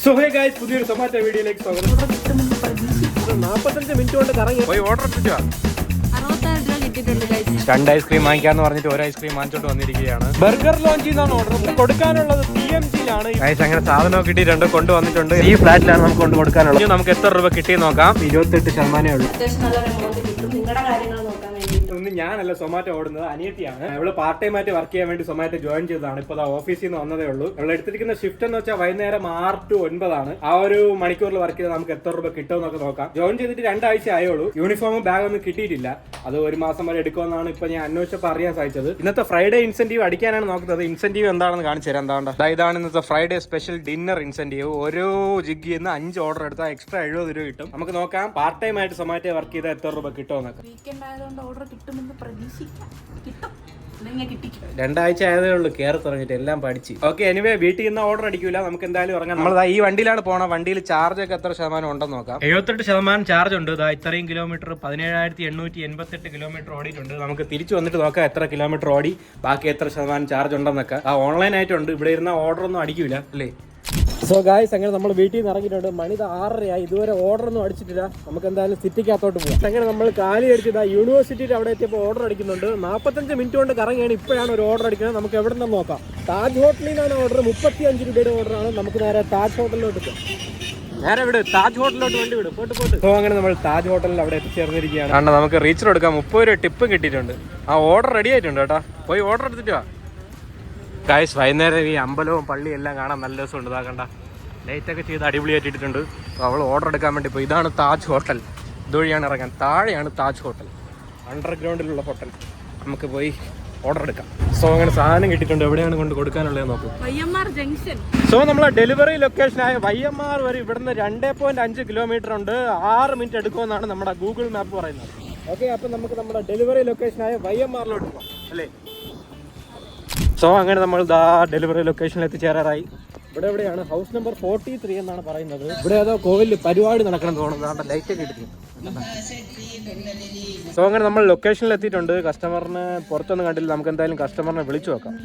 So hey guys, പുതിയൊരു tomato വീഡിയോയിലേക്ക് സ്വാഗതം. 45 മിനിറ്റ് കൊണ്ട് കറങ്ങി പോയി ഓർഡർ എടുത്തിട്ടാ 66 രൂപ കിട്ടിയിട്ടുണ്ട് ഗൈസ്. രണ്ട് ഐസ്ക്രീം വാങ്ങിക്കാന്ന് പറഞ്ഞിട്ട് ഒരു ഐസ്ക്രീം വാങ്ങിച്ചോണ്ട് വന്നിരിക്കുകയാണ്. ബർഗർ ലോഞ്ച് ചെയ്യുന്നതാണ് ഓർഡർ. കൊടുക്കാനുള്ളത് TMG-ലാണ്. ഗൈസ് അങ്ങനെ സാധനം കിട്ടിയിട്ടുണ്ട്, കൊണ്ടുവന്നിട്ടുണ്ട്. ഈ ഫ്ലാറ്റിലാണ് നമുക്ക് കൊണ്ട് കൊടുക്കാനുള്ളത്. നമുക്ക് എത്ര രൂപ കിട്ടിയെന്ന് നോക്കാം. 28% ഉള്ളൂ. അത്യാവശ്യം നല്ല എമൗണ്ട് കിട്ടും. നിങ്ങളുടെ കാര്യങ്ങൾ നോക്കാൻ വേണ്ടി ഞാനല്ല സൊമാറ്റോ ഓടുന്നത്, അനിയത്തിയാണ്. അവള് പാർട്ട് ടൈം ആയിട്ട് വർക്ക് ചെയ്യാൻ വേണ്ടി സൊമാറ്റോ ജോയിൻ ചെയ്തതാണ്. ഇപ്പൊ ഓഫീസിൽ നിന്ന് വന്നതേ ഉള്ളൂ. അവൾ എടുത്തിരിക്കുന്ന ഷിഫ്റ്റ് എന്ന് വെച്ചാൽ വൈകുന്നേരം 6 to 9 ആണ്. ആ ഒരു മണിക്കൂറിൽ വർക്ക് ചെയ്താൽ നമുക്ക് എത്ര രൂപ കിട്ടുമെന്നൊക്കെ നോക്കാം. ജോയിൻ ചെയ്തിട്ട് 2 ആഴ്ച ആയുള്ളൂ. യൂണിഫോമും ബാഗൊന്നും കിട്ടിയിട്ടില്ല. അത് 1 മാസം വരെ എടുക്കുമെന്നാണ് ഇപ്പൊ ഞാൻ അന്വേഷിച്ചപ്പോൾ അറിയാൻ സാധിച്ചത്. ഇന്നത്തെ ഫ്രൈഡേ ഇൻസെന്റീവ് അടിക്കാനാണ് നോക്കുന്നത്. ഇൻസെന്റീവ് എന്താണെന്ന് കാണിച്ചു തരാം. എന്താ ഇതാണ് ഇന്നത്തെ ഫ്രൈഡേ സ്പെഷ്യൽ ഡിന്നർ ഇൻസെന്റീവ്. ഓരോ ജിഗ്ഗിൽ നിന്ന് 5 ഓർഡർ എടുത്താൽ എക്സ്ട്രാ 70 രൂപ കിട്ടും. നമുക്ക് നോക്കാം പാർട്ട് ടൈം ആയിട്ട് സൊമാറ്റോ വർക്ക് ചെയ്താൽ എത്ര രൂപ കിട്ടുമെന്നൊക്കെ. വീക്കെൻഡ് ആയതുകൊണ്ട് ഓർഡർ കിട്ടുമെന്ന് പ്രതീക്ഷിക്കാം. കിട്ടും. 2 ആഴ്ച ആയതേ ഉള്ളൂ കയറി തുടങ്ങിയിട്ട്, എല്ലാം പഠിച്ച്. ഓക്കെ, എനിവേ വീട്ടിൽ നിന്ന് ഓർഡർ അടിക്കൂല, നമുക്ക് എന്തായാലും ഇറങ്ങാം. നമ്മൾ ഈ വണ്ടിയിലാണ് പോണ. വണ്ടിയിൽ ചാർജ് ഒക്കെ എത്ര ശതമാനം ഉണ്ടെന്ന് നോക്കാം. 78% ചാർജ് ഉണ്ട്. ഇത്രയും കിലോമീറ്റർ 17,888 കിലോമീറ്റർ ഓടിയിട്ടുണ്ട്. നമുക്ക് തിരിച്ചു വന്നിട്ട് നോക്കാം എത്ര കിലോമീറ്റർ ഓടി, ബാക്കി എത്ര ശതമാനം ചാർജ് ഉണ്ടെന്നൊക്കെ. ഓൺലൈൻ ആയിട്ടുണ്ട്. ഇവിടെ ഇരുന്ന ഓർഡർ ഒന്നും അടിക്കൂല അല്ലേ. സോ ഗായ്സ്, അങ്ങനെ നമ്മൾ വീട്ടിൽ നിന്ന് ഇറങ്ങിയിട്ടുണ്ട്. മണി 6:30 ഇതുവരെ ഓർഡർ ഒന്നും അടിച്ചിട്ടില്ല. നമുക്ക് എന്തായാലും സിറ്റിക്കകത്തോട്ട് പോകാം. അങ്ങനെ നമ്മൾ കാലി അടിച്ചത് യൂണിവേഴ്സിറ്റിയിൽ അവിടെ എത്തിയപ്പോൾ ഓർഡർ അടിക്കുന്നുണ്ട്. 45 മിനിറ്റ് കൊണ്ട് കറങ്ങിയാണ് ഇപ്പോഴാണ് ഒരു ഓർഡർ അടിക്കുന്നത്. നമുക്ക് എവിടെ നിന്ന് നോക്കാം. താജ് ഹോട്ടലിൽ നിന്നാണ് ഓർഡർ. 35 രൂപയുടെ ഓർഡറാണ്. നമുക്ക് നേരെ താജ് ഹോട്ടലിലോട്ട് പോകാം. നേരെ വിട്, താജ് ഹോട്ടലിലോട്ട് വണ്ടി വിട്, പോട്ട്. സോ അങ്ങനെ നമ്മൾ താജ് ഹോട്ടലിൽ അവിടെ എത്തിച്ചേർന്നിരിക്കുകയാണ്. കാരണം നമുക്ക് റീച്ചർ എടുക്കാം. 30 രൂപ ടിപ്പും കിട്ടിയിട്ടുണ്ട്. ആ ഓർഡർ റെഡി ആയിട്ടുണ്ട് കേട്ടോ. പോയി ഓർഡർ എടുത്തിട്ട് വാ. ഗായ്സ്, വൈകുന്നേരം ഈ അമ്പലവും പള്ളിയും എല്ലാം കാണാൻ നല്ല രസമുണ്ട്. ഇതാക്കണ്ട, ലൈറ്റൊക്കെ ചെയ്ത് അടിപൊളിയായിട്ടിട്ടുണ്ട്. അപ്പോൾ അവൾ ഓർഡർ എടുക്കാൻ വേണ്ടി പോയി. ഇതാണ് താജ് ഹോട്ടൽ. ഇതുവഴിയാണ് ഇറങ്ങാൻ. താഴെയാണ് താജ് ഹോട്ടൽ, അണ്ടർഗ്രൗണ്ടിലുള്ള ഹോട്ടൽ. നമുക്ക് പോയി ഓർഡർ എടുക്കാം. സോ അങ്ങനെ സാധനം കിട്ടിയിട്ടുണ്ട്. എവിടെയാണ് കൊണ്ട് കൊടുക്കാനുള്ളത് നോക്കും. വയ്യമ്മാർ ജംഗ്ഷൻ. സോ നമ്മളെ ഡെലിവറി ലൊക്കേഷനായ വയ്യമ്മാർ വരെ ഇവിടുന്ന് 2.5 കിലോമീറ്റർ ഉണ്ട്. 6 മിനിറ്റ് എടുക്കുമെന്നാണ് നമ്മുടെ ഗൂഗിൾ മാപ്പ് പറയുന്നത്. ഓക്കെ, അപ്പം നമുക്ക് നമ്മുടെ ഡെലിവറി ലൊക്കേഷനായ വയ്യമ്മാറിലോട്ട് പോകാം അല്ലേ. സോ അങ്ങനെ നമ്മൾ ഡെലിവറി ലൊക്കേഷനിൽ എത്തിച്ചേരാറായി. ഇവിടെ എവിടെയാണ് ഹൗസ് നമ്പർ 43 എന്നാണ് പറയുന്നത്. ഇവിടെ ഏതോ കോവിലിൽ പരിപാടി നടക്കണം തോന്നുന്നു. ലൈറ്റ് ഒക്കെ ഇട്ടിട്ടുണ്ട്. സോ അങ്ങനെ നമ്മൾ ലൊക്കേഷനിൽ എത്തിയിട്ടുണ്ട്. കസ്റ്റമറിന് പുറത്തൊന്നും കണ്ടില്ല. നമുക്ക് എന്തായാലും കസ്റ്റമറിനെ വിളിച്ചു നോക്കാം.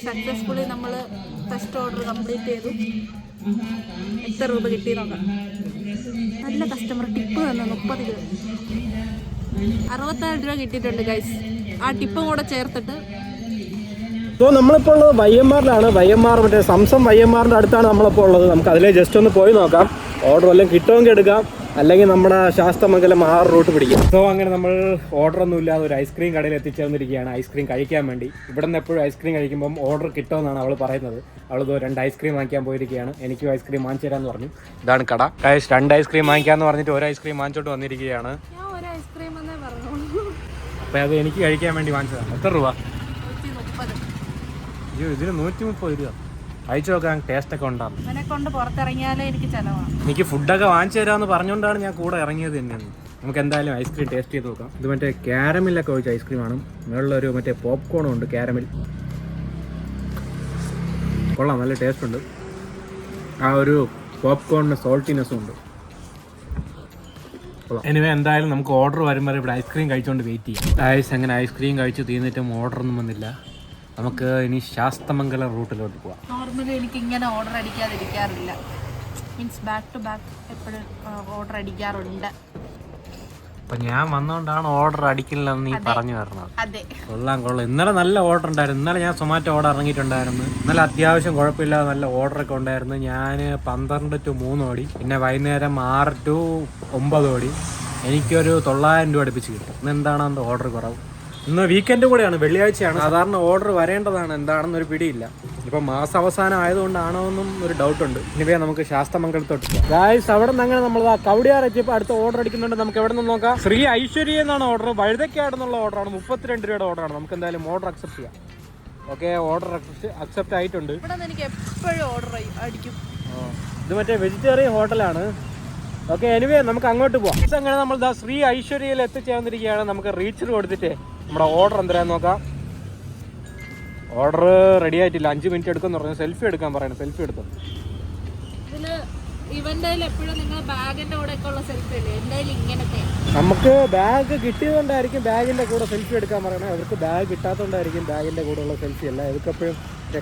സക്സസ്ഫുള്ളി നമ്മൾ ഫസ്റ്റ് ഓർഡർ കംപ്ലീറ്റ് ചെയ്തു. എത്ര രൂപ കിട്ടി നോക്കാം. നല്ല കസ്റ്റമർ ടിപ്പ് തന്നു. 30 രൂപ 66 രൂപ കിട്ടിയിട്ടുണ്ട് ഗൈസ്. ആ ടിപ്പും കൂടെ ചേർത്തിട്ട്. സോ നമ്മളിപ്പോൾ ഉള്ളത് വയ്യമ്മാറിലാണ്. വയ്യമ്മാർ മറ്റേ സംസം വയ്യമ്മാറിൻ്റെ അടുത്താണ് നമ്മളിപ്പോൾ ഉള്ളത്. നമുക്ക് അതിലേ ജസ്റ്റ് ഒന്ന് പോയി നോക്കാം. ഓർഡർ വല്ലതും കിട്ടുമെങ്കിൽ എടുക്കാം, അല്ലെങ്കിൽ നമ്മുടെ ശാസ്തമംഗലം 6 റൂട്ട് പിടിക്കും. സോ അങ്ങനെ നമ്മൾ ഓർഡർ ഒന്നും ഇല്ലാതെ ഒരു ഐസ്ക്രീം കടയിൽ എത്തിച്ചേർന്നിരിക്കുകയാണ് ഐസ്ക്രീം കഴിക്കാൻ വേണ്ടി. ഇവിടെ നിന്ന് എപ്പോഴും ഐസ്ക്രീം കഴിക്കുമ്പം ഓർഡർ കിട്ടുമെന്നാണ് അവൾ പറയുന്നത്. അവളിത് 2 ഐസ്ക്രീം വാങ്ങിക്കാൻ പോയിരിക്കുകയാണ്. എനിക്കും ഐസ്ക്രീം വാങ്ങിച്ചു തരാമെന്ന് പറഞ്ഞു. ഇതാണ് കട. 2 ഐസ്ക്രീം വാങ്ങിക്കാമെന്ന് പറഞ്ഞിട്ട് ഒരു ഐസ്ക്രീം വാങ്ങിച്ചോട്ട് വന്നിരിക്കുകയാണ്. അപ്പോൾ അത് എനിക്ക് കഴിക്കാൻ വേണ്ടി വാങ്ങിച്ചതാണ്. എത്ര രൂപ? അയ്യോ, ഇതിന് 130 രൂപ. അയച്ചു നോക്കാൻ ടേസ്റ്റ് ഒക്കെ ഉണ്ടാകും. എനിക്ക് ഫുഡൊക്കെ വാങ്ങിച്ചു തരാമെന്ന് പറഞ്ഞുകൊണ്ടാണ് ഞാൻ കൂടെ ഇറങ്ങിയത് തന്നെയാണ്. നമുക്ക് എന്തായാലും ഐസ്ക്രീം ടേസ്റ്റ് ചെയ്ത് നോക്കാം. ഇത് മറ്റേ ക്യാരമിലൊക്കെ ഒഴിച്ച ഐസ്ക്രീമാണ്. മുകളിലൊരു മറ്റേ പോപ്കോണും ഉണ്ട്, ക്യാരമിൽ. കൊള്ളാം, നല്ല ടേസ്റ്റ് ഉണ്ട്. ആ ഒരു പോപ്കോണിന് സോൾട്ടിനെസ്സും ഉണ്ട്. എനിവേ എന്തായാലും നമുക്ക് ഓർഡർ വരുമ്പോൾ ഇവിടെ ഐസ്ക്രീം കഴിച്ചുകൊണ്ട് വെയിറ്റ് ചെയ്യാം. അങ്ങനെ ഐസ്ക്രീം കഴിച്ച് തീർന്നിട്ടും ഓർഡറൊന്നും വന്നില്ല. നമുക്ക് ഇനി ശാസ്തമംഗലം റൂട്ടിലോട്ട് പോവാം. നോർമലി എനിക്ക് ഇങ്ങനെ ഓർഡർ അടിക്കാതിരിക്കാറില്ല. മീൻസ് ബാക്ക് ടു ബാക്ക് എപ്പോഴും ഓർഡർ അടിക്കാറുണ്ട്. അപ്പം ഞാൻ വന്നുകൊണ്ടാണ് ഓർഡർ അടിക്കില്ലെന്ന് നീ പറഞ്ഞു വരുന്നത്. അതെ, കൊള്ളാം. ഇന്നലെ നല്ല ഓർഡർ ഉണ്ടായിരുന്നു. ഇന്നലെ ഞാൻ സൊമാറ്റോ ഓർഡർ ഇറങ്ങിയിട്ടുണ്ടായിരുന്നു. ഇന്നലെ അത്യാവശ്യം കുഴപ്പമില്ലാതെ നല്ല ഓർഡറൊക്കെ ഉണ്ടായിരുന്നു. ഞാൻ 12 to 3 ഓടി. പിന്നെ വൈകുന്നേരം 6 to 9 ഓടി. എനിക്കൊരു 900 രൂപ അടുപ്പിച്ച് കിട്ടും. ഇന്ന് എന്താണ് അന്ന് ഓർഡർ കുറവ്? ഇന്ന് വീക്കെൻഡ് കൂടെയാണ്, വെള്ളിയാഴ്ചയാണ്. സാധാരണ ഓർഡർ വരേണ്ടതാണ്, എന്താണെന്നൊരു പിടിയില്ല. ഇപ്പം മാസാവസാനം ആയതുകൊണ്ടാണോ എന്നും ഒരു ഡൗട്ടുണ്ട്. ഇനിവേ നമുക്ക് ശാസ്തമംഗലത്തോട്ട് പോകാം. ഗായ്സ്, അവിടെ നിന്ന് അങ്ങനെ നമ്മൾ കവടിയാർ എത്തിയപ്പോൾ അടുത്ത ഓർഡർ അടിക്കുന്നുണ്ട്. നമുക്ക് എവിടെ നിന്ന് നോക്കാം. ശ്രീ ഐശ്വര്യ എന്നാണ് ഓർഡർ. വഴുതക്കാടെന്നുള്ള ഓർഡറാണ്. 32 രൂപയുടെ ഓർഡറാണ്. നമുക്ക് എന്തായാലും ഓർഡർ അക്സെപ്റ്റ് ചെയ്യാം. ഓക്കെ, ഓർഡർ അക്സെപ്റ്റ് ആയിട്ടുണ്ട്. എനിക്ക് എപ്പോഴും ഓർഡർ അടിക്കും. ഇത് മറ്റേ വെജിറ്റേറിയൻ ഹോട്ടലാണ്. ഓക്കെ, എനിവേ നമുക്ക് അങ്ങോട്ട് പോകാം. അങ്ങനെ നമ്മൾ ശ്രീ ഐശ്വര്യയിൽ എത്തിച്ചേർന്നിരിക്കുകയാണ്. നമുക്ക് റീച്ചർ കൊടുത്തിട്ട് നമ്മുടെ ഓർഡർ എന്തരാന്ന് നോക്കാം. ഓർഡർ റെഡി ആയിട്ടില്ല. 5 മിനിറ്റ് എടുക്കുമെന്ന് പറഞ്ഞു. സെൽഫി എടുക്കാൻ പറയണം. സെൽഫി എടുത്തു. നമുക്ക് ബാഗ് കിട്ടിയതുകൊണ്ടായിരിക്കും ബാഗിന്റെ കൂടെ സെൽഫി എടുക്കാൻ പറയണേ. അവർക്ക് ബാഗ് കിട്ടാത്തതുകൊണ്ടായിരിക്കും ബാഗിന്റെ കൂടെ ഉള്ള സെൽഫി അല്ല. ഇവർക്കെപ്പോഴും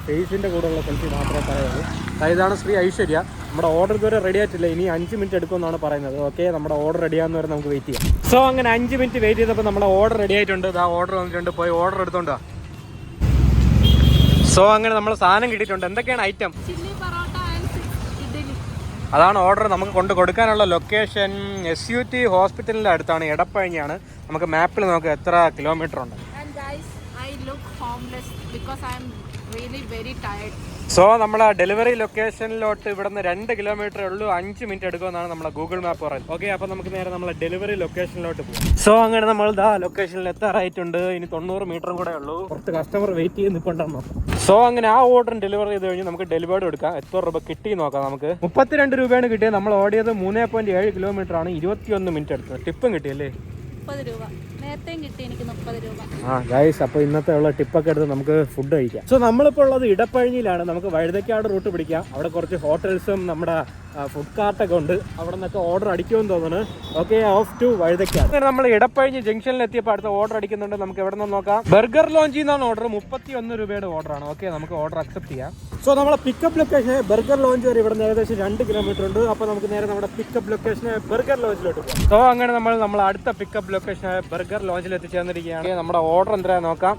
ഫേസിൻ്റെ കൂടെയുള്ള സെൽഫി മാത്രമേ പറയുള്ളൂ. ഇതാണ് ശ്രീ ഐശ്വര്യ. നമ്മുടെ ഓർഡർ ഇതുവരെ റെഡി ആയിട്ടില്ല, ഇനി 5 മിനിറ്റ് എടുക്കുമെന്നാണ് പറയുന്നത്. ഓക്കെ, നമ്മുടെ ഓർഡർ റെഡിയാകുന്ന വരെ നമുക്ക് വെയിറ്റ് ചെയ്യാം. സോ അങ്ങനെ 5 മിനിറ്റ് വെയിറ്റ് ചെയ്തപ്പോൾ നമ്മുടെ ഓർഡർ റെഡി ആയിട്ടുണ്ട്. ആ ഓർഡർ വന്നിട്ടുണ്ട്, പോയി ഓർഡർ എടുത്തോണ്ടാ. സോ അങ്ങനെ നമ്മൾ സാധനം കിട്ടിയിട്ടുണ്ട്. എന്തൊക്കെയാണ് item? Chilli parotta and idli. അതാണ് ഓർഡർ. നമുക്ക് കൊണ്ട് കൊടുക്കാനുള്ള ലൊക്കേഷൻ SUT ഹോസ്പിറ്റലിൻ്റെ അടുത്താണ്, എടപ്പഴിഞ്ഞാണ്. നമുക്ക് മാപ്പിൽ നോക്കാം എത്ര കിലോമീറ്റർ ഉണ്ട്. And guys, I look homeless because I am really very tired. So നമ്മളെ ഡെലിവറി ലൊക്കേഷനിലോട്ട് ഇവിടുന്ന് 2 കിലോമീറ്റർ ഉള്ളൂ, 5 മിനിറ്റ് എടുക്കുമെന്നാണ് നമ്മളെ ഗൂഗിൾ മാപ്പ് പറയുന്നത്. ഓക്കെ, അപ്പോൾ നമുക്ക് നേരെ നമ്മളെ ഡെലിവറി ലൊക്കേഷനിലോട്ട് പോകും. സോ അങ്ങനെ നമ്മൾ ലൊക്കേഷനിൽ എത്താറായിട്ടുണ്ട്. ഇനി 90 മീറ്ററും കൂടെ ഉള്ളൂ. കുറച്ച് കസ്റ്റമർ വെയിറ്റ് ചെയ്ത് നിൽപ്പുണ്ടെന്നോ. സോ അങ്ങനെ ആ ഓർഡർ ഡെലിവറി ചെയ്ത് കഴിഞ്ഞ് നമുക്ക് ഡെലിവേർഡ് എടുക്കാം. എത്ര രൂപ കിട്ടി നോക്കാം. നമുക്ക് 32 രൂപയാണ് കിട്ടിയത്. നമ്മൾ ഓടിയത് 3.7 കിലോമീറ്റർ ആണ്. 21 മിനിറ്റ് എടുത്തത്. ടിപ്പും കിട്ടിയല്ലേ? 30 രൂപ. നേരത്തെയും കിട്ടി എനിക്ക് 30 രൂപ. ഗൈസ്, അപ്പോൾ ഇന്നത്തെ ഉള്ള ടിപ്പൊക്കെ എടുത്ത് നമുക്ക് ഫുഡ് കഴിക്കാം. സോ നമ്മളിപ്പോൾ ഉള്ളത് ഇടപ്പഴിഞ്ഞിലാണ്. നമുക്ക് വഴുതക്കാട് റൂട്ട് പിടിക്കാം. അവിടെ കുറച്ച് ഹോട്ടൽസും നമ്മുടെ ഫുഡ് കാർട്ടൊക്കെ ഉണ്ട്. അവിടെ നിന്നൊക്കെ ഓർഡർ അടിക്കുമെന്ന് തോന്നുന്നു. Okay, of two Vazhuthacaud. അങ്ങനെ നമ്മൾ ഇടപ്പഴിഞ്ഞ് ജംഗ്ഷനിൽ എത്തിയപ്പോൾ അടുത്ത ഓർഡർ അടിക്കുന്നുണ്ട്. നമുക്ക് എവിടെ നിന്ന് നോക്കാം. ബർഗർ ലോഞ്ചിൽ നിന്നാണ് ഓർഡർ. 31 രൂപയുടെ ഓർഡറാണ്. ഓക്കെ, നമുക്ക് ഓർഡർ അക്സെപ്റ്റ് ചെയ്യാം. സോ നമ്മളെ പിക്കപ്പ് ലൊക്കേഷൻ ബർഗർ ലോഞ്ച് വരെ ഇവിടെ നിന്ന് ഏകദേശം 2 കിലോമീറ്റർ ഉണ്ട്. അപ്പോൾ നമുക്ക് നേരെ നമ്മുടെ പിക്കപ്പ് ലൊക്കേഷന് ബർഗർ ലോഞ്ചിലോട്ട് പോകാം. സോ അങ്ങനെ നമ്മൾ അടുത്ത പിക്കപ്പ് ലൊക്കേഷൻ ബർഗർ ലോഞ്ചിൽ എത്തിച്ചേർന്നിരിക്കുകയാണ്. നമ്മുടെ ഓർഡർ എന്തായാലും നോക്കാം.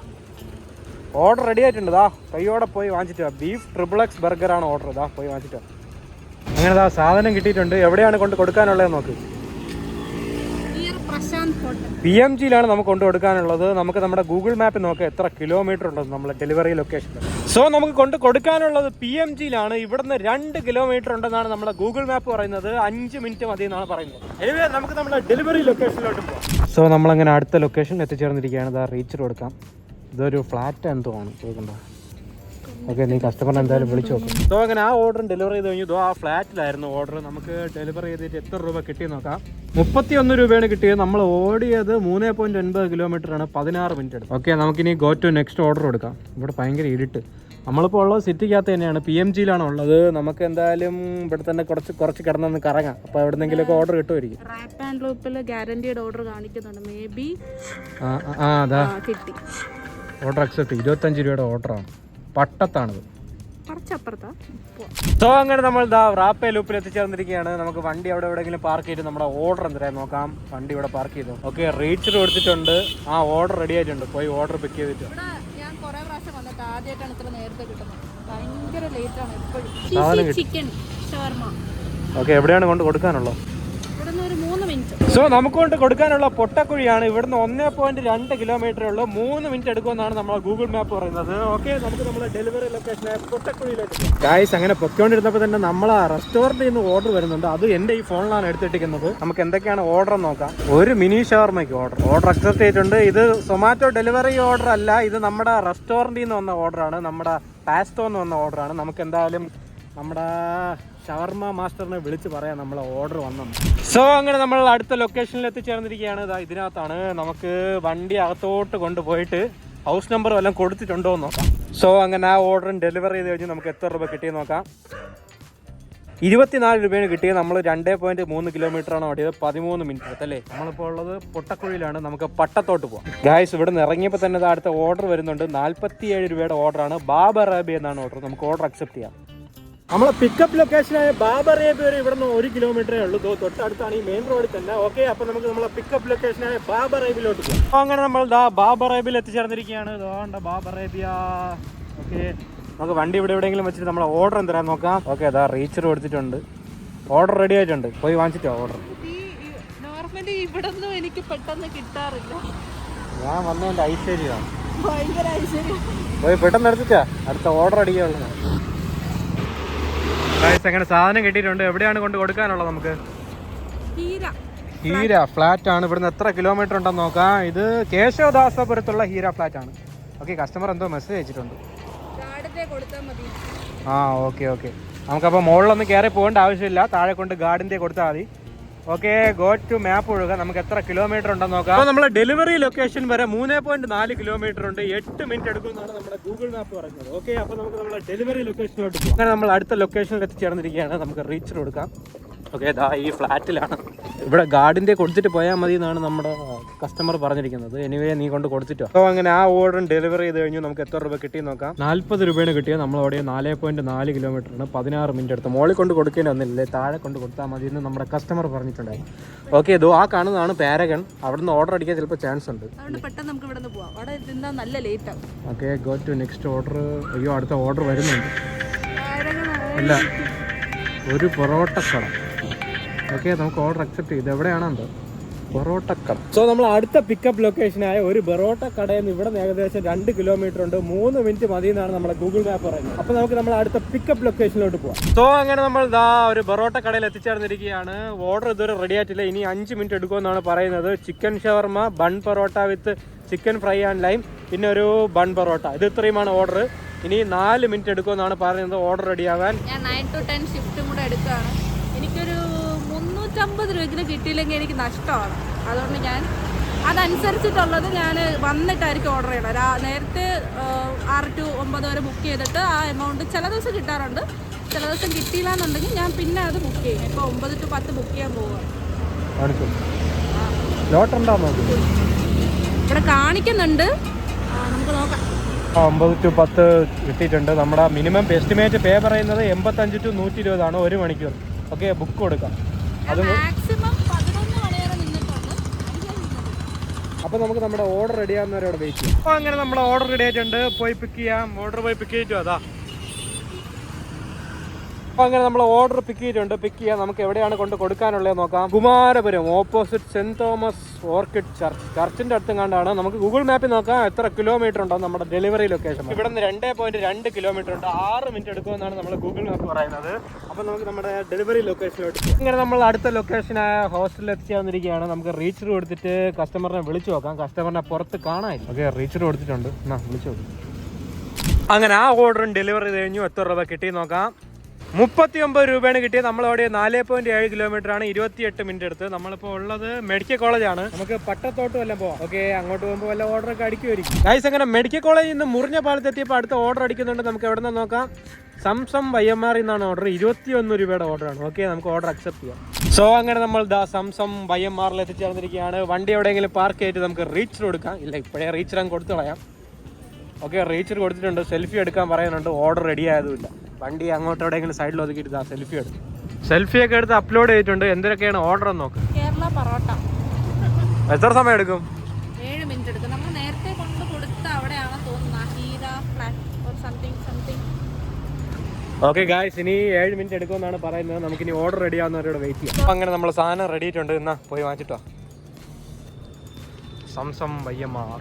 ഓർഡർ റെഡി ആയിട്ടുണ്ട്. കൈയോടെ പോയി വാങ്ങിച്ചിട്ട് ബീഫ് XXX ബർഗറാണ് ഓർഡർ. പോയി വാങ്ങിച്ചിട്ട് അങ്ങനെ സാധനം കിട്ടിയിട്ടുണ്ട്. എവിടെയാണ് കൊണ്ട് കൊടുക്കാനുള്ളത് നോക്ക്. PMGയിലാണ് നമുക്ക് കൊണ്ട് കൊടുക്കാനുള്ളത്. നമുക്ക് നമ്മുടെ ഗൂഗിൾ മാപ്പിൽ നോക്കാം എത്ര കിലോമീറ്റർ ഉണ്ടെന്ന് നമ്മളെ ഡെലിവറി ലൊക്കേഷൻ. സോ നമുക്ക് കൊണ്ട് കൊടുക്കാനുള്ളത് PMGയിലാണ്. ഇവിടുന്ന് 2 കിലോമീറ്റർ ഉണ്ടെന്നാണ് നമ്മുടെ ഗൂഗിൾ മാപ്പ് പറയുന്നത്. 5 മിനിറ്റ് മതി എന്നാണ് പറയുന്നത്. എനിവേ നമുക്ക് നമ്മുടെ ഡെലിവറി ലൊക്കേഷനിലോട്ട് പോകാം. സോ നമ്മളങ്ങനെ അടുത്ത ലൊക്കേഷൻ എത്തിച്ചേർന്നിരിക്കുകയാണ്. റീച്ച് കൊടുക്കാം. ഇതൊരു ഫ്ലാറ്റ് എന്ന് തോന്നുന്നു. ചോദിക്കണ്ടോ? ഓക്കെ, നീ കസ്റ്റമറിനെ എന്തായാലും വിളിച്ചു നോക്കും. സോ അങ്ങനെ ആ ഓർഡർ ഡെലിവറി ചെയ്ത് കഴിഞ്ഞു. ആ ഫ്ലാറ്റിലായിരുന്നു ഓർഡർ. നമുക്ക് ഡെലിവറി ചെയ്തിട്ട് എത്ര രൂപ കിട്ടി നോക്കാം. 31 രൂപയാണ് കിട്ടിയത്. നമ്മൾ ഓടിയത് 3.9 കിലോമീറ്റർ ആണ്. 16 മിനിറ്റ് എടുക്കും. ഓക്കെ, നമുക്കിനി ഗോ ടു നെക്സ്റ്റ് ഓർഡർ കൊടുക്കാം. ഇവിടെ ഭയങ്കര ഇരുട്ട്. നമ്മളിപ്പോൾ ഉള്ളത് സിറ്റിക്കകത്ത് തന്നെയാണ്. PMGയിലാണ് ഉള്ളത്. നമുക്ക് എന്തായാലും ഇവിടെ തന്നെ കുറച്ച് കിടന്നൊന്ന് കറങ്ങാം. അപ്പോൾ എവിടെന്നെങ്കിലൊക്കെ ഓർഡർ കിട്ടുമായിരിക്കും. റാപ്പ് ആൻഡ് ലൂപ്പിൽ ഗ്യാരണ്ടീഡ് ഓർഡർ കാണിക്കുന്നുണ്ട്. മേ ബി അതാ കിട്ടി. Order accept. 25 രൂപയുടെ ഓർഡറാണ്. പട്ടത്താണിത്. സോ അങ്ങനെ നമ്മൾ റാപ്പേ ലൂപ്പിൽ എത്തിച്ചേർന്നിരിക്കുകയാണ്. നമുക്ക് വണ്ടി അവിടെ എവിടെയെങ്കിലും പാർക്ക് ചെയ്ത് നമ്മുടെ ഓർഡർ എന്തായാലും നോക്കാം. വണ്ടി ഇവിടെ പാർക്ക് ചെയ്തു. ഓക്കെ, റീച്ച് കൊടുത്തിട്ടുണ്ട്. ആ ഓർഡർ റെഡി ആയിട്ടുണ്ട്. പോയി ഓർഡർ പിക്ക് ചെയ്തിട്ട്. ഞാൻ കുറേ പ്രാവശ്യം വന്നിട്ട് ആദ്യമായിട്ടാണ് ഇത്ര നേരത്തെ കിട്ടുന്നത്. ഭയങ്കര ലേറ്റ് ആണ് എപ്പോഴും. ചിക്കൻ ഷവർമ. ഓക്കെ, എവിടെയാണ് കൊണ്ട് കൊടുക്കാനുള്ളത്? ഇവിടുന്ന് ഒരു 3 മിനിറ്റ്. സോ നമുക്ക് കൊണ്ട് കൊടുക്കാനുള്ള പൊട്ടക്കുഴിയാണ്. ഇവിടുന്ന് 1.2 കിലോമീറ്റർ ഉള്ളൂ. 3 മിനിറ്റ് എടുക്കുമെന്നാണ് നമ്മളെ ഗൂഗിൾ മാപ്പ് പറയുന്നത്. ഓക്കെ, നമുക്ക് നമ്മുടെ ഡെലിവറി ലൊക്കേഷനെ പൊട്ടക്കുഴിയിലോട്ട് പോകാം. ഗൈസ്, അങ്ങനെ പൊക്കോണ്ടിരുന്നപ്പോൾ തന്നെ നമ്മളെ റെസ്റ്റോറൻറ്റിൽ നിന്ന് ഓർഡർ വരുന്നുണ്ട്. അത് എൻ്റെ ഈ ഫോണിലാണ് എടുത്തിട്ടിരിക്കുന്നത്. നമുക്ക് എന്തൊക്കെയാണ് ഓർഡർ നോക്കാം. ഒരു മിനി ഷവർമയ്ക്ക് ഓർഡർ അക്സെപ്റ്റ് ചെയ്തിട്ടുണ്ട്. ഇത് സൊമാറ്റോ ഡെലിവറി ഓർഡർ അല്ല, ഇത് നമ്മുടെ റെസ്റ്റോറൻറ്റിൽ നിന്ന് വന്ന ഓർഡറാണ്. നമ്മുടെ പാസ്റ്റോ എന്ന് വന്ന ഓർഡറാണ്. നമുക്ക് എന്തായാലും നമ്മുടെ ഷവർമ മാസ്റ്ററിനെ വിളിച്ച് പറയാം നമ്മളെ ഓർഡർ വന്നെന്ന്. സോ അങ്ങനെ നമ്മൾ അടുത്ത ലൊക്കേഷനിൽ എത്തിച്ചേർന്നിരിക്കുകയാണ്. ഇതിനകത്താണ്. നമുക്ക് വണ്ടി അകത്തോട്ട് കൊണ്ടുപോയിട്ട് ഹൗസ് നമ്പർ വല്ലതും കൊടുത്തിട്ടുണ്ടോ എന്ന് നോക്കാം. സോ അങ്ങനെ ആ ഓർഡറും ഡെലിവറി ചെയ്ത് കഴിഞ്ഞ് നമുക്ക് എത്ര രൂപ കിട്ടിയെന്ന് നോക്കാം. 24 രൂപയാണ് കിട്ടിയത്. നമ്മൾ 2.3 കിലോമീറ്ററാണ് ഓടിയത്. 13 മിനിറ്റ് എടുത്തല്ലേ. നമ്മളിപ്പോൾ ഉള്ളത് പൊട്ടക്കുഴിയിലാണ്. നമുക്ക് പട്ടത്തോട്ട് പോകാം. ഗായ്സ്, ഇവിടെ നിന്ന് ഇറങ്ങിയപ്പോൾ തന്നെ അടുത്ത ഓർഡർ വരുന്നുണ്ട്. 47 രൂപയുടെ ഓർഡറാണ്. ബാബർ അറേബി എന്നാണ് ഓർഡർ. നമുക്ക് ഓർഡർ അക്സെപ്റ്റ് ചെയ്യാം. നമ്മളെ പിക്കപ്പ് ലൊക്കേഷനായ ബാബർ അറേബി വരെ ഇവിടെ നിന്ന് 1 കിലോമീറ്ററേ ഉള്ളൂ. തൊട്ടടുത്താണ് ഈ മെയിൻ റോഡിൽ തന്നെ. ഓക്കെ, അപ്പോൾ നമുക്ക് നമ്മളെ പിക്കപ്പ് ലൊക്കേഷനായ ബാബർ അറേബിയിലോട്ട് പോകാം. അപ്പോൾ അങ്ങനെ നമ്മൾ ബാബർ അറേബിയിൽ എത്തിച്ചേർന്നിരിക്കുകയാണ്. ബാബർ അറേബ്യ. ഓക്കെ, നമുക്ക് വണ്ടി ഇവിടെ എവിടെയെങ്കിലും വെച്ചിട്ട് നമ്മളെ ഓർഡർ എന്തരാൻ നോക്കാം. ഓക്കെ, റീച്ചർ കൊടുത്തിട്ടുണ്ട്. ഓർഡർ റെഡി ആയിട്ടുണ്ട്. പോയി വാങ്ങിച്ചിട്ടോ ഓർഡർ. നോർമലി ഇവിടെ ഒന്നും എനിക്ക് പെട്ടെന്ന് കിട്ടാറില്ല. ഞാൻ വന്നതിൻ്റെ ഐശ്വര്യമാണ്. ഭയങ്കര ഐശ്വര്യം. പോയി പെട്ടെന്ന് എടുത്തിട്ടാ അടുത്ത ഓർഡർ അടിക്കാനുള്ളത്. അങ്ങനെ സാധനം കിട്ടിയിട്ടുണ്ട്. എവിടെയാണ് കൊണ്ട് കൊടുക്കാനുള്ളത്? നമുക്ക് ഹീര ഫ്ലാറ്റ് ആണ്. ഇവിടുന്ന് എത്ര കിലോമീറ്റർ ഉണ്ടെന്ന് നോക്കാം. ഇത് കേശവദാസപുരത്തുള്ള ഹീര ഫ്ലാറ്റ് ആണ്. ഓക്കെ, കസ്റ്റമർ എന്തോ മെസ്സേജ് അയച്ചിട്ടുണ്ട്. ഓക്കെ, നമുക്കപ്പോൾ മുകളിലൊന്നും കയറി പോകേണ്ട ആവശ്യമില്ല. താഴെ കൊണ്ട് ഗാർഡിൻ്റെ കൊടുത്താൽ മതി. ഓക്കെ, ഗോ ടു മാപ്പ് ഒഴുക. നമുക്ക് എത്ര കിലോമീറ്റർ ഉണ്ടെന്ന് നോക്കാം. അപ്പോൾ നമ്മളെ ഡെലിവറി ലൊക്കേഷൻ വരെ 3.4 കിലോമീറ്റർ ഉണ്ട്. 8 മിനിറ്റ് എടുക്കുമെന്നാണ് നമ്മുടെ ഗൂഗിൾ മാപ്പ് പറയുന്നത്. ഓക്കെ, അപ്പോൾ നമുക്ക് നമ്മളെ ഡെലിവറി ലൊക്കേഷനിലോട്ട് പോകാം. അങ്ങനെ നമ്മൾ അടുത്ത ലൊക്കേഷനിൽ എത്തിച്ചേർന്നിരിക്കുകയാണ്. നമുക്ക് റീച്ച് കൊടുക്കാം. ഓക്കെ, ഇതാ ഈ ഫ്ലാറ്റിലാണ്. ഇവിടെ ഗാർഡിൻ്റെ കൊടുത്തിട്ട് പോയാൽ മതി എന്നാണ് നമ്മുടെ കസ്റ്റമർ പറഞ്ഞിരിക്കുന്നത്. എനിവേ നീ കൊണ്ട് കൊടുത്തിട്ടോ. അപ്പോൾ അങ്ങനെ ആ ഓർഡർ ഡെലിവറി ചെയ്ത് കഴിഞ്ഞു. നമുക്ക് എത്ര രൂപ കിട്ടി നോക്കാം. 40 രൂപയാണ് കിട്ടിയത്. നമ്മളവിടെ 4.4 കിലോമീറ്ററാണ്, 16 മിനിറ്റ് എടുത്ത്. മോളിൽ കൊണ്ട് കൊടുക്കേണ്ടി വന്നില്ലേ, താഴെ കൊണ്ട് കൊടുത്താൽ മതി എന്ന് നമ്മുടെ കസ്റ്റമർ പറഞ്ഞിട്ടുണ്ടായിരുന്നു. ഓക്കെ, ഇതോ ആ കാണുന്നതാണ് പാരഗൺ. അവിടെ നിന്ന് ഓർഡർ അടിക്കാൻ ചിലപ്പോൾ ചാൻസ് ഉണ്ട്. പെട്ടെന്ന് നമുക്ക് ഇവിടെ നിന്ന് പോവാം. അവിടെ നിന്നാൽ നല്ല ലേറ്റ് ആവും. Okay, go to next order. അയ്യോ, അടുത്ത ഓർഡർ വരുന്നുണ്ട്. അല്ല, ഒരു പൊറോട്ടക്കട. ഓക്കെ, നമുക്ക് ഓർഡർ അക്സെപ്റ്റ് ചെയ്ത്. എവിടെയാണെന്തോ പൊറോട്ടക്കട. സോ നമ്മൾ അടുത്ത പിക്കപ്പ് ലൊക്കേഷനായ ഒരു പൊറോട്ട കടയിൽ നിന്ന് ഇവിടെ നിന്ന് ഏകദേശം 2 കിലോമീറ്റർ ഉണ്ട്. 3 മിനിറ്റ് മതി എന്നാണ് നമ്മുടെ ഗൂഗിൾ മാപ്പ് പറയുന്നത്. അപ്പോൾ നമുക്ക് നമ്മൾ അടുത്ത പിക്കപ്പ് ലൊക്കേഷനിലോട്ട് പോകാം. സോ അങ്ങനെ നമ്മൾ ഒരു പൊറോട്ട കടയിൽ എത്തിച്ചേർന്നിരിക്കുകയാണ്. ഓർഡർ ഇതുവരെ റെഡി ആയിട്ടില്ല. ഇനി 5 മിനിറ്റ് എടുക്കുമെന്നാണ് പറയുന്നത്. Chicken shawarma, bun parotta with chicken fry and lime, പിന്നെ ഒരു ബൺ പൊറോട്ട. ഇത് ഇത്രയുമാണ് ഓർഡർ. ഇനി 4 മിനിറ്റ് എടുക്കുമെന്നാണ് പറയുന്നത് ഓർഡർ റെഡിയാകാൻ. ഞാൻ 9 to 10 ഷിഫ്റ്റും കൂടെ എടുക്കുകയാണ്. എനിക്കൊരു 350 രൂപയ്ക്ക് കിട്ടിയില്ലെങ്കിൽ എനിക്ക് നഷ്ടമാണ്. അതുകൊണ്ട് ഞാൻ അതനുസരിച്ചിട്ടുള്ളത് ഞാൻ വന്നിട്ടായിരിക്കും ഓർഡർ ചെയ്യണം. നേരത്തെ 6 to 9 വരെ ബുക്ക് ചെയ്തിട്ട് ആ എമൗണ്ട് ചില ദിവസം കിട്ടാറുണ്ട്. ചില ദിവസം കിട്ടിയില്ല എന്നുണ്ടെങ്കിൽ ഞാൻ പിന്നെ അത് ബുക്ക് ചെയ്യും. ഇപ്പോൾ 9 to 10 ബുക്ക് ചെയ്യാൻ പോവുകയാണ്. ഇവിടെ കാണിക്കുന്നുണ്ട്, നമുക്ക് നോക്കാം. 9 to 10 കിട്ടിയിട്ടുണ്ട്. നമ്മുടെ മിനിമം എസ്റ്റിമേറ്റ് പേ പറയുന്നത് 85 to 120 ആണ് 1 മണിക്കൂർ. ഓക്കെ, ബുക്ക് കൊടുക്കാം. അത് മാക്സിമം 11 മണി വരെ നിന്നിട്ടുണ്ട്. അപ്പോൾ നമുക്ക് നമ്മുടെ ഓർഡർ റെഡി ആവുന്നവരോട് വെയിറ്റ് ചെയ്യാം. അപ്പോൾ അങ്ങനെ നമ്മുടെ ഓർഡർ റെഡി ആയിട്ടുണ്ട്. പോയി പിക്ക് ചെയ്യാം. ഓർഡർ പോയി പിക്ക് ചെയ്തിട്ടോ. അതാ, അപ്പോൾ അങ്ങനെ നമ്മൾ ഓർഡർ പിക്ക് ചെയ്തിട്ടുണ്ട്. പിക്ക് ചെയ്യാം. നമുക്ക് എവിടെയാണ് കൊണ്ട് കൊടുക്കാനുള്ളത് നോക്കാം. Kumarapuram, opposite saint Thomas orchid ചർച്ചിന്റെ അടുത്തും കണ്ടാണ്. നമുക്ക് ഗൂഗിൾ മാപ്പിൽ നോക്കാം എത്ര കിലോമീറ്റർ ഉണ്ടോ നമ്മുടെ ഡെലിവറി ലൊക്കേഷൻ. ഇവിടെ നിന്ന് 2.2 കിലോമീറ്റർ ഉണ്ട്. 6 മിനിറ്റ് എടുക്കുമെന്നാണ് നമ്മൾ ഗൂഗിൾ മാപ്പ് പറയുന്നത്. അപ്പോൾ നമുക്ക് നമ്മുടെ ഡെലിവറി ലൊക്കേഷനിലോട്ട് ഇങ്ങനെ നമ്മൾ അടുത്ത ലൊക്കേഷനായ ഹോസ്റ്റലിൽ എത്തിച്ചേർന്നിരിക്കുകയാണ്. നമുക്ക് റീച്ചർ കൊടുത്തിട്ട് കസ്റ്റമറിനെ വിളിച്ചു നോക്കാം. കസ്റ്റമറിനെ പുറത്ത് കാണാൻ. ഓക്കെ, റീച്ചർ കൊടുത്തിട്ടുണ്ട്. എന്നാ വിളിച്ചു നോക്കാം. അങ്ങനെ ആ ഓർഡറും ഡെലിവറി കഴിഞ്ഞു. എത്ര രൂപ കിട്ടി നോക്കാം. 39 രൂപയാണ് കിട്ടിയത്. നമ്മളവിടെ 4.7 കിലോമീറ്റർ ആണ്, 28 മിനിറ്റ് എടുത്ത്. നമ്മളിപ്പോൾ ഉള്ളത് മെഡിക്കൽ കോളേജാണ്. നമുക്ക് പട്ടത്തോട്ടും എല്ലാം പോവാം. ഓക്കെ, അങ്ങോട്ട് പോകുമ്പോൾ വല്ല ഓർഡറൊക്കെ അടിക്കുമായിരിക്കും. ഗൈസ്, അങ്ങനെ മെഡിക്കൽ കോളേജിൽ നിന്ന് മുറിഞ്ഞ പാലത്തെത്തിയപ്പോൾ അടുത്ത ഓർഡർ അടിക്കുന്നുണ്ട്. നമുക്ക് എവിടെ നിന്ന് നോക്കാം. സംസം YMR എന്നാണ് ഓർഡർ. 21 രൂപയുടെ ഓർഡറാണ്. ഓക്കെ, നമുക്ക് ഓർഡർ അക്സെപ്റ്റ് ചെയ്യാം. സോ അങ്ങനെ നമ്മൾ സംസം YMRൽ എത്തിച്ചേർന്നിരിക്കുകയാണ്. വണ്ടി എവിടെയെങ്കിലും പാർക്ക് ചെയ്തിട്ട് നമുക്ക് റീച്ചർ കൊടുക്കാം. ഇല്ല, ഇപ്പോഴേ റീച്ചർ അങ്ങ് കൊടുത്തു കളയാം. ഓക്കെ, റീച്ചർ കൊടുത്തിട്ടുണ്ട്. സെൽഫി എടുക്കാൻ പറയുന്നുണ്ട്. ഓർഡർ റെഡി ആയതുമില്ല. വണ്ടി അങ്ങോട്ട് എവിടെയെങ്കിലും സൈഡിൽ ഒതുക്കിയിട്ട് സെൽഫി എടുത്തു. സെൽഫിയൊക്കെ എടുത്ത് അപ്ലോഡ് ചെയ്തിട്ടുണ്ട്. എന്തൊക്കെയാണ് ഓർഡർ എന്ന് നോക്ക്. കേരള പൊറോട്ട. എത്ര സമയം എടുക്കും? 7 മിനിറ്റ് എടുക്കും. നമ്മൾ നേരത്തെ കൊണ്ട് കൊടുത്ത അവിടെയാണ് തോന്നുന്നത്, Heera flat or something. Okay guys, ഇനി 7 മിനിറ്റ് എടുക്കുമെന്നാണ് പറയുന്നത്. നമുക്കിനി ഓർഡർ റെഡി ആവുന്നവരോട് വെയിറ്റ് ചെയ്യാം. അപ്പോൾ അങ്ങനെ നമ്മൾ സാധനം റെഡി ആയിട്ടുണ്ട്. എന്നാ പോയി വാങ്ങിച്ചിട്ടോ. Zamzam YMR.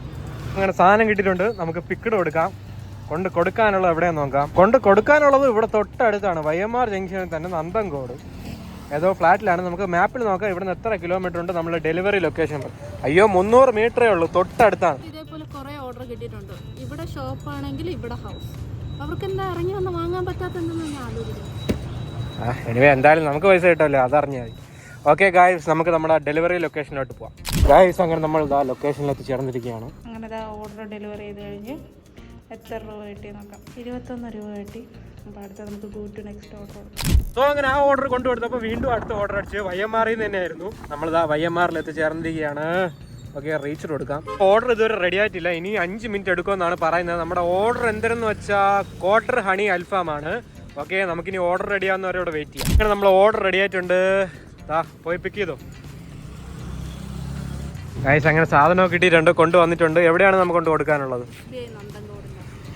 അങ്ങനെ സാധനം കിട്ടിയിട്ടുണ്ട്. നമുക്ക് പിക്കഡ് കൊടുക്കാം. കൊണ്ട് കൊടുക്കാനുള്ളത് എവിടെയാന്ന് നോക്കാം. കൊണ്ട് കൊടുക്കാനുള്ളത് ഇവിടെ തൊട്ടടുത്താണ്, YMR ജംഗ്ഷനിൽ തന്നെ, നന്തൻകോട് ഏതോ ഫ്ലാറ്റിലാണ്. നമുക്ക് മാപ്പിൽ നോക്കാം ഇവിടെ നിന്ന് എത്ര കിലോമീറ്റർ ഉണ്ട് നമ്മൾ ഡെലിവറി ലൊക്കേഷൻ. അയ്യോ, 300 മീറ്ററേ ഉള്ളൂ, തൊട്ടടുത്താണ്. ഇതേപോലെ കുറേ ഓർഡർ കിട്ടിയിട്ടുണ്ട്. ഇവിടെ ഷോപ്പാണെങ്കിൽ ഇവിടെ ഹൗസ്. അവർക്ക് എന്താ ഇറങ്ങി വന്ന് വാങ്ങാൻ പറ്റാത്തതെന്ന് ഞാൻ ആലോചിക്കുന്നു. എനിവേ, എന്തായാലും നമുക്ക് പൈസ കിട്ടുമല്ലോ, അതറിഞ്ഞാൽ മതി. ഓക്കെ ഗായ്സ്, നമുക്ക് നമ്മുടെ ഡെലിവറി ലൊക്കേഷനിലോട്ട് പോവാം. ഗായ്സ്, അങ്ങനെ നമ്മൾ ലൊക്കേഷനിൽ എത്തിച്ചേർന്നിരിക്കുകയാണ്. അങ്ങനെ ഓർഡർ ഡെലിവറി ചെയ്ത് കഴിഞ്ഞ് എത്ര രൂപ കിട്ടി നോക്കാം. 21 രൂപ കിട്ടി. അപ്പോൾ അടുത്ത നമുക്ക് ഗോ ടു നെക്സ്റ്റ് ഓർഡർ കൊടുക്കാം. സോ അങ്ങനെ ആ ഓർഡർ കൊണ്ടുകൊടുത്തപ്പോൾ വീണ്ടും അടുത്ത ഓർഡർ അടിച്ച് YMRൽ നിന്ന് തന്നെയായിരുന്നു. നമ്മളിതാ YMRൽ എത്തിച്ചേർന്നിരിക്കുകയാണ്. ഓക്കെ, റീച്ചർ കൊടുക്കാം. ഓർഡർ ഇതുവരെ റെഡി ആയിട്ടില്ല. ഇനി 5 മിനിറ്റ് എടുക്കുമെന്നാണ് പറയുന്നത്. നമ്മുടെ ഓർഡർ എന്തെന്ന് വെച്ചാൽ ക്വാർട്ടർ ഹണി അൽഫാമാണ്. ഓക്കെ, നമുക്കിനി ഓർഡർ റെഡി ആവുന്നവരോട് വെയിറ്റ് ചെയ്യാം. അങ്ങനെ നമ്മൾ ഓർഡർ റെഡി ആയിട്ടുണ്ട്. പോയി പിക്ക് ചെയ്തോ ഗൈസ്. അങ്ങനെ സാധനമൊക്കെ കിട്ടിയിട്ടുണ്ട്, കൊണ്ടുവന്നിട്ടുണ്ട്. എവിടെയാണ് നമുക്ക് കൊണ്ട് കൊടുക്കാനുള്ളത്?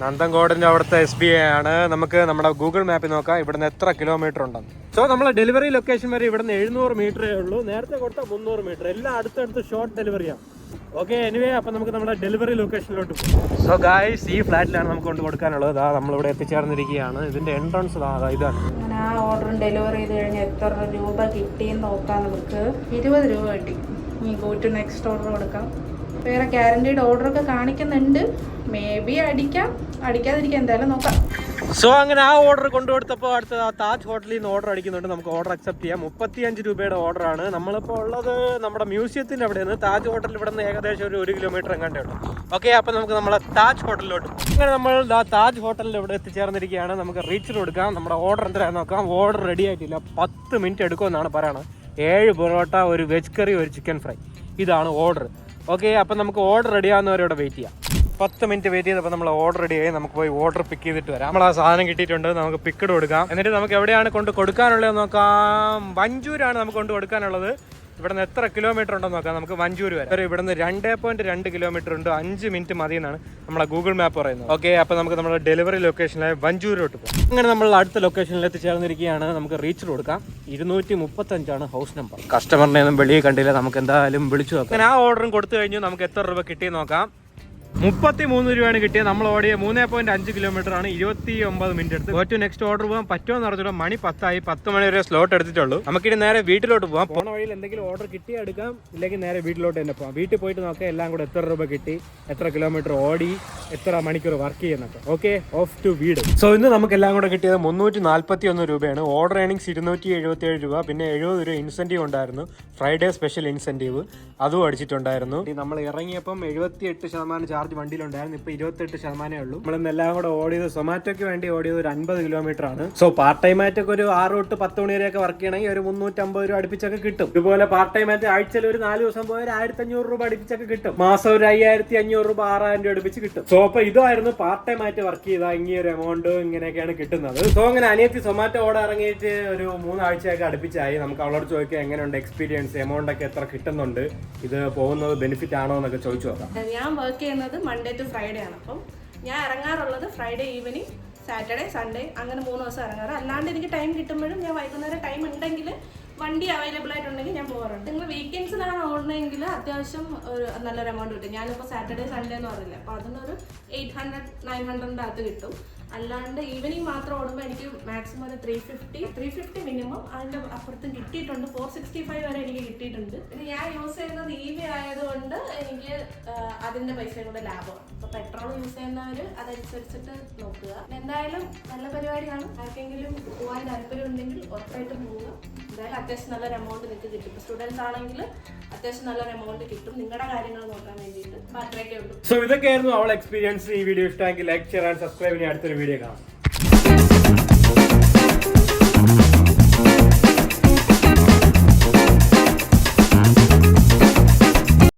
നന്തൻകോടിൻ്റെ അവിടുത്തെ SBI ആണ്. നമുക്ക് നമ്മുടെ ഗൂഗിൾ മാപ്പിൽ നോക്കാം ഇവിടുന്ന് എത്ര കിലോമീറ്റർ ഉണ്ടെന്ന്. സോ നമ്മളെ ഡെലിവറി ലൊക്കേഷൻ വരെ ഇവിടുന്ന് 700 മീറ്ററേ ഉള്ളൂ. നേരത്തെ കൊടുത്ത 300 മീറ്റർ. എല്ലാം അടുത്തടുത്ത് ഷോർട്ട് ഡെലിവറിയാണ്. ഓക്കെ, എനിവേ, അപ്പം നമുക്ക് നമ്മുടെ ഡെലിവറി ലൊക്കേഷനിലോട്ട് പോകും. സോ ഗായ്സ്, ഈ ഫ്ലാറ്റിലാണ് നമുക്ക് കൊണ്ട് കൊടുക്കാനുള്ളത്. നമ്മളിവിടെ എത്തിച്ചേർന്നിരിക്കുകയാണ്. ഇതിൻ്റെ എൻട്രൻസ് ഇതാണ്. അങ്ങനെ ആ ഓർഡർ ഡെലിവറി ചെയ്ത് കഴിഞ്ഞാൽ എത്ര രൂപ കിട്ടിയെന്ന് നോക്കാം. നമുക്ക് 20 രൂപ കിട്ടി. ഇനി ഗോ ടു നെക്സ്റ്റ് ഓർഡർ കൊടുക്കാം. വേറെ ഗ്യാരണ്ടീഡ് ഓർഡറൊക്കെ കാണിക്കുന്നുണ്ട്. മേ ബി അടിക്കാതിരിക്കാം, എന്തായാലും നോക്കാം. സോ അങ്ങനെ ആ ഓർഡർ കൊണ്ടുകൊടുത്തപ്പോൾ അടുത്ത താജ് ഹോട്ടലിൽ നിന്ന് ഓർഡർ അടിക്കുന്നുണ്ട്. നമുക്ക് ഓർഡർ അക്സെപ്റ്റ് ചെയ്യാം. 35 രൂപയുടെ ഓർഡറാണ്. നമ്മളിപ്പോൾ ഉള്ളത് നമ്മുടെ മ്യൂസിയത്തിൻ്റെ അവിടെയാണ്. താജ് ഹോട്ടൽ ഇവിടെ നിന്ന് ഏകദേശം ഒരു 1 കിലോമീറ്റർ എങ്ങാണ്ടേ ഉള്ളൂ. ഓക്കെ, അപ്പൊ നമുക്ക് നമ്മളെ താജ് ഹോട്ടലിലോട്ട് അങ്ങനെ നമ്മൾ താജ് ഹോട്ടലിൽ ഇവിടെ എത്തിച്ചേർന്നിരിക്കുകയാണ്. നമുക്ക് റീച്ച് കൊടുക്കാം. നമ്മുടെ ഓർഡർ എന്തായാലും നോക്കാം. ഓർഡർ റെഡി ആയിട്ടില്ല, 10 മിനിറ്റ് എടുക്കുമെന്നാണ് പറയണത്. 7 പൊറോട്ട, ഒരു വെജ് കറി, ഒരു ചിക്കൻ ഫ്രൈ, ഇതാണ് ഓർഡർ. ഓക്കെ, അപ്പം നമുക്ക് ഓർഡർ റെഡി ആവുന്നവരെ ഇവിടെ വെയിറ്റ് ചെയ്യാം. 10 മിനിറ്റ് വെയിറ്റ് ചെയ്തപ്പോൾ നമ്മൾ ഓർഡർ റെഡി ആയി. നമുക്ക് പോയി ഓർഡർ പിക്ക് ചെയ്തിട്ട് വരാം. നമ്മൾ ആ സാധനം കിട്ടിയിട്ടുണ്ട്, നമുക്ക് പിക്കഡ് കൊടുക്കാം. എന്നിട്ട് നമുക്ക് എവിടെയാണ് കൊണ്ട് കൊടുക്കാനുള്ളത് നോക്കാം. വഞ്ചൂരാണ് നമുക്ക് കൊണ്ട് കൊടുക്കാനുള്ളത്. ഇവിടെ നിന്ന് എത്ര കിലോമീറ്റർ ഉണ്ടെന്ന് നോക്കാം. നമുക്ക് വഞ്ചൂർ വരെ ഇവിടെ നിന്ന് 2.2 കിലോമീറ്റർ ഉണ്ട്. 5 മിനിറ്റ് മതി എന്നാണ് നമ്മളെ ഗൂഗിൾ മാപ്പ് പറയുന്നത്. ഓക്കെ, അപ്പോൾ നമുക്ക് നമ്മുടെ ഡെലിവറി ലൊക്കേഷനായ വഞ്ചൂരിലോട്ട് പോകാം. അങ്ങനെ നമ്മൾ അടുത്ത ലൊക്കേഷനിൽ എത്തിച്ചേർന്നിരിക്കുകയാണ്. നമുക്ക് റീച്ച് കൊടുക്കാം. 235 ഹൗസ് നമ്പർ. കസ്റ്റമറിനെ ഒന്നും വെളിയെ കണ്ടില്ല, നമുക്ക് എന്തായാലും വിളിച്ചു നോക്കാം. അങ്ങനെ ആ ഓർഡറും കൊടുത്തു കഴിഞ്ഞു. നമുക്ക് എത്ര രൂപ കിട്ടിയെന്ന് നോക്കാം. 33 രൂപയാണ് കിട്ടിയത്. നമ്മൾ ഓടിയ 3.5 കിലോമീറ്റർ ആണ്. 29 മിനിറ്റ് എടുത്ത്. പറ്റും നെക്സ്റ്റ് ഓർഡർ പോകാൻ പറ്റുമോ എന്ന് അറിഞ്ഞില്ല. മണി 10 ആയി. 10 മണി വരെ സ്ലോട്ട് എടുത്തിട്ടുള്ളൂ. നമുക്കിനി നേരെ വീട്ടിലോട്ട് പോകാം. പോണ വഴിയിൽ എന്തെങ്കിലും ഓർഡർ കിട്ടിയാൽ എടുക്കാം, ഇല്ലെങ്കിൽ നേരെ വീട്ടിലോട്ട് തന്നെ പോകാം. വീട്ടിൽ പോയിട്ട് നോക്കാം എല്ലാം കൂടെ എത്ര രൂപ കിട്ടി, എത്ര കിലോമീറ്റർ ഓടി, എത്ര മണിക്കൂർ വർക്ക് ചെയ്യുന്നൊക്കെ. ഓക്കെ, ഓഫ് ടു വീട്. സോ ഇന്ന് നമുക്ക് എല്ലാം കൂടെ കിട്ടിയത് 341 രൂപയാണ്. ഓർഡർ ഏണിങ്സ് 277 രൂപ. പിന്നെ 70 രൂപ ഇൻസെന്റീവ് ഉണ്ടായിരുന്നു. ഫ്രൈഡേ സ്പെഷ്യൽ ഇൻസെന്റീവ് അതും അടിച്ചിട്ടുണ്ടായിരുന്നു. നമ്മൾ ഇറങ്ങിയപ്പം 78% ചാർജ് വണ്ടിയിലുണ്ടായിരുന്നു. ഇപ്പൊ 28% ഉള്ളൂ. നമ്മളിന്ന് എല്ലാം കൂടെ ഓടിയത് സൊമാറ്റോയ്ക്ക് വേണ്ടി ഓടിയത് ഒരു 50 കിലോമീറ്റർ ആണ്. സോ പാർട്ട് ടൈം ആയിട്ടൊക്കെ ഒരു 6 തൊട്ട് 10 മണി വരെയൊക്കെ വർക്ക് ചെയ്യണമെങ്കിൽ ഒരു 350 രൂപ അടുപ്പിച്ചൊക്കെ കിട്ടും. ഇതുപോലെ പാർട്ട് ടൈം ആയിട്ട് ആഴ്ചയിൽ ഒരു 4 ദിവസം പോയാൽ 1500 രൂപ അടുപ്പിച്ചൊക്കെ കിട്ടും. മാസം ഒരു 5500 രൂപ 6000 രൂപ അടുപ്പിച്ച് കിട്ടും. സോ അപ്പൊ ഇതായിരുന്നു പാർട്ട് ടൈം ആയിട്ട് വർക്ക് ചെയ്താൽ ഇങ്ങനൊരു എമൗണ്ട് ഇങ്ങനെയൊക്കെയാണ് കിട്ടുന്നത്. സോ അങ്ങനെ അനിയത്തി സൊമാറ്റോ ഓർഡർ ഇറങ്ങിയിട്ട് ഒരു 3 ആഴ്ചയൊക്കെ അടുപ്പിച്ചായി. നമുക്ക് അവളോട് ചോദിക്കാം എങ്ങനെയുണ്ട് എക്സ്പീരിയൻസ്, എമൗണ്ട് ഒക്കെ എത്ര കിട്ടുന്നുണ്ട്, ഇത് പോകുന്നത് ബെനിഫിറ്റ് ആണോ എന്നൊക്കെ ചോദിച്ചു നോക്കാം. ഞാൻ വർക്ക് ചെയ്യുന്നത് മൺഡേ ടു ഫ്രൈഡേ ആണ്. അപ്പം ഞാൻ ഇറങ്ങാറുള്ളത് ഫ്രൈഡേ ഈവനിങ്, സാറ്റർഡേ, സൺഡേ, അങ്ങനെ 3 ദിവസം ഇറങ്ങാറ്. അല്ലാണ്ട് എനിക്ക് ടൈം കിട്ടുമ്പോഴും ഞാൻ വൈകുന്നേരം ടൈം ഉണ്ടെങ്കിൽ വണ്ടി അവൈലബിൾ ആയിട്ടുണ്ടെങ്കിൽ ഞാൻ പോകാറുണ്ട്. നിങ്ങൾ വീക്കെൻഡ്സിലാണ് ഓടുന്നതെങ്കിൽ അത്യാവശ്യം ഒരു നല്ലൊരു എമൗണ്ട് കിട്ടും. ഞാനിപ്പോൾ സാറ്റർഡേ സൺഡേ എന്ന് പറഞ്ഞില്ല, അപ്പോൾ അതിനൊരു 800-900 അകത്ത് കിട്ടും. അല്ലാണ്ട് ഈവനിങ് മാത്രം ഓടുമ്പോൾ എനിക്ക് മാക്സിമം ഒരു 350 മിനിമം. അതിൻ്റെ അപ്പുറത്തും കിട്ടിയിട്ടുണ്ട്. 465 വരെ എനിക്ക് കിട്ടിയിട്ടുണ്ട്. പിന്നെ ഞാൻ യൂസ് ചെയ്യുന്നത് EV ആയതുകൊണ്ട് എനിക്ക് അതിൻ്റെ പൈസയും കൂടെ ലാഭമാണ്. അപ്പോൾ പെട്രോൾ യൂസ് ചെയ്യുന്നവർ അതനുസരിച്ചിട്ട് നോക്കുക. എന്തായാലും നല്ല പരിപാടിയാണ്. ആർക്കെങ്കിലും പോകാൻ താല്പര്യം ഉണ്ടെങ്കിൽ ഉറപ്പായിട്ടും പോവുക. എന്തായാലും അത്യാവശ്യം നല്ലൊരു എമൗണ്ട് നിങ്ങൾക്ക് കിട്ടും. ഇപ്പോൾ സ്റ്റുഡൻസ് ആണെങ്കിൽ അത്യാവശ്യം നല്ലൊരു എമൗണ്ട് കിട്ടും നിങ്ങളുടെ കാര്യങ്ങൾ നോക്കാൻ വേണ്ടിയിട്ട്. അപ്പോൾ അത്രയൊക്കെ ഉള്ളൂ. സോ ഇതൊക്കെയായിരുന്നു അവൾ എക്സ്പീരിയൻസ്. ഈ വീഡിയോ ഇഷ്ടമെങ്കിൽ ലൈക്ക്, ഷെയർ ആൻഡ് സബ്സ്ക്രൈബ്. ഇനി അടുത്തൊരു വീഡിയോ കാണാം.